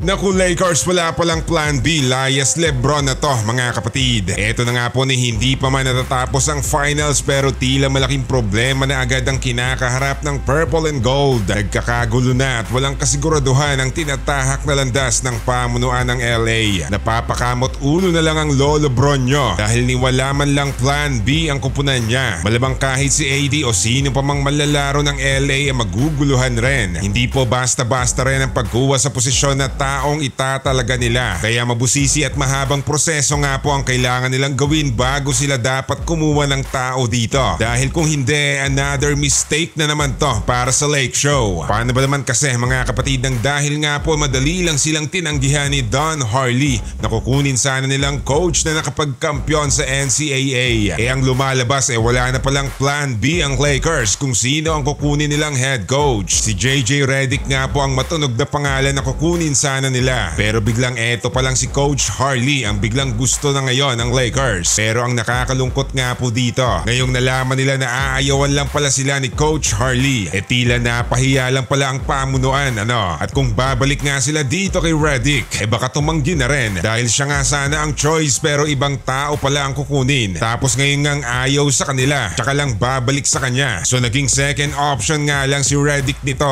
Naku Lakers, wala palang plan B, layas Lebron na to mga kapatid. Eto na nga po ni hindi pa man natatapos ang finals pero tila malaking problema na agad ang kinakaharap ng Purple and Gold. Nagkakagulo na at walang kasiguraduhan ang tinatahak na landas ng pamunuan ng LA. Napapakamot ulo na lang ang Lolo Bronyo dahil niwala man lang plan B ang kupunan niya. Malamang kahit si AD o sino pa mang malalaro ng LA ay maguguluhan rin. Hindi po basta-basta rin ang pagkuha sa posisyon na taong itatalaga nila. Kaya mabusisi at mahabang proseso nga po ang kailangan nilang gawin bago sila dapat kumuha ng tao dito. Dahil kung hindi, another mistake na naman to para sa Lake Show. Paano ba naman kasi mga kapatid, nang dahil nga po madali lang silang tinanggihan ni Don Harley na kukunin sana nilang coach na nakapagkampiyon sa NCAA. Ang lumalabas wala na palang plan B ang Lakers kung sino ang kukunin nilang head coach. Si JJ Redick nga po ang matunog na pangalan na kukunin sana nila. Pero biglang eto pa lang si Coach Harley ang biglang gusto na ngayon ng Lakers. Pero ang nakakalungkot nga po dito, ngayong nalaman nila na aayawan lang pala sila ni Coach Harley, tila napahiya lang pala ang pamunuan At kung babalik nga sila dito kay Redick, baka tumanggi na rin dahil siya nga sana ang choice pero ibang tao pala ang kukunin. Tapos ngayon ngang ayaw sa kanila, tsaka lang babalik sa kanya. So naging second option nga lang si Redick nito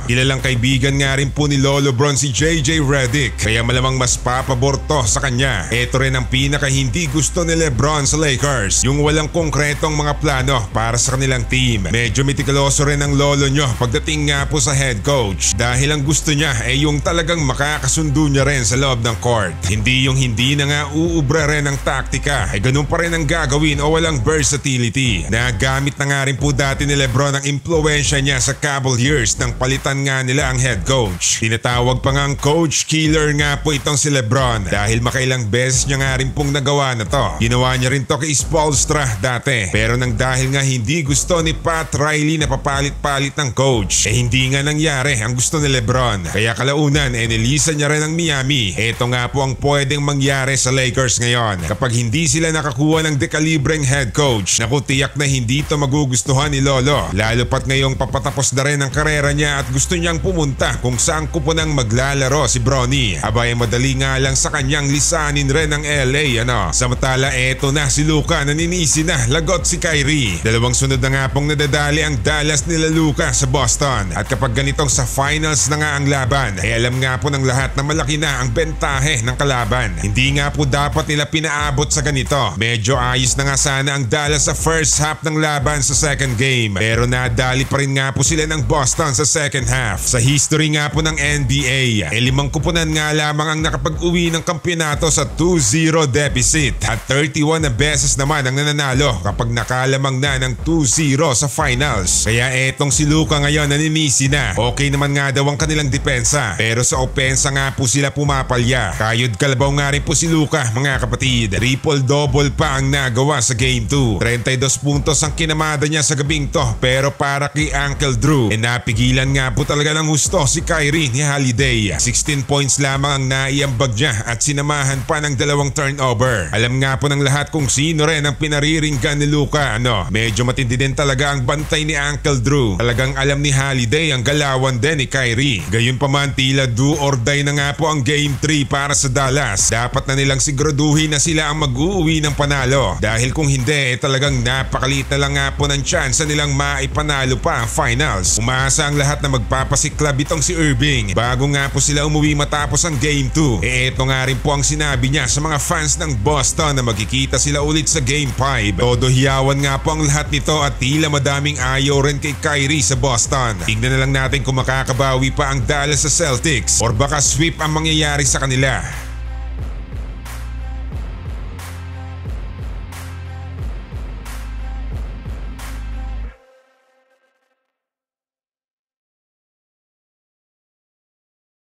Kilalang kaibigan nga rin po ni Lolo Bron si JJ Redick, kaya malamang mas papabor to sa kanya. Ito rin ang pinaka hindi gusto ni Lebron sa Lakers, yung walang konkretong mga plano para sa kanilang team. Medyo mitikuloso rin ang lolo nyo pagdating nga po sa head coach dahil ang gusto niya yung talagang makakasundo niya rin sa loob ng court. Hindi yung hindi na nga uubra rin ang taktika, ganun pa rin ang gagawin o walang versatility. Nagamit na nga rin po dati ni Lebron ang impluensya niya sa Cavaliers nang palitan nga nila ang head coach. Tinatawag pa nga ang coach killer nga po itong si Lebron dahil makailang beses niya nga rin pong nagawa na to. Ginawa niya rin to kay Spoelstra dati, pero nang dahil nga hindi gusto ni Pat Riley na papalit-palit ng coach, hindi nga nangyari ang gusto ni Lebron. Kaya kalaunan nilisan niya rin ang Miami. Ito nga po ang pwedeng mangyari sa Lakers ngayon kapag hindi sila nakakuha ng dekalibreng head coach. Naku, tiyak na hindi to magugustuhan ni Lolo, lalo pat ngayong papatapos na rin ang karera niya at gusto niyang pumunta kung saan kupunang maglalaro si Bronny. Abay, madali nga lang sa kanyang lisanin rin ng LA Samantala eto na si Luka, naninisi na, lagot si Kyrie. Dalawang sunod na nga pong nadadali ang Dallas nila Luka sa Boston. At kapag ganitong sa finals na nga ang laban, alam nga po ng lahat na malaki na ang bentahe ng kalaban. Hindi nga po dapat nila pinaabot sa ganito. Medyo ayos na nga sana ang Dallas sa first half ng laban sa second game, pero nadali pa rin nga po sila ng Boston sa second half. Sa history nga po ng NBA, 5 kupunan nga lamang ang nakapag-uwi ng kampyonato sa 2-0 deficit at 31 na beses naman ang nananalo kapag nakalamang na ng 2-0 sa finals. Kaya etong si Luka ngayon naninisi na. Okay naman nga daw ang kanilang depensa, pero sa opensa nga po sila pumapalya. Kayod kalabaw nga rin po si Luka mga kapatid. Triple-double pa ang nagawa sa game 2. 32 puntos ang kinamada niya sa gabing to, pero para kay Uncle Drew, napigilan nga po talaga ng husto si Kyrie ni Holiday. 16 points lamang ang naiambag niya at sinamahan pa ng 2 turnover. Alam nga po ng lahat kung sino rin ang pinariringgan ni Luka. Medyo matindi din talaga ang bantay ni Uncle Drew. Talagang alam ni Holiday ang galawan din ni Kyrie. Gayunpaman tila do or die na nga po ang game 3 para sa Dallas. Dapat na nilang siguraduhin na sila ang mag-uuwi ng panalo. Dahil kung hindi, talagang napakaliit na lang nga po ng chance nilang maipanalo pa ang finals. Umaasa ang lahat na magpapasiklab itong si Irving bago nga po sila umuwi matapos ang game 2. Ito nga rin po ang sinabi niya sa mga fans ng Boston na magkikita sila ulit sa game 5. Todo hiyawan nga po ang lahat nito at tila madaming ayaw rin kay Kyrie sa Boston. Tignan na lang natin kung makakabawi pa ang Dallas sa Celtics or baka sweep ang mangyayari sa kanila.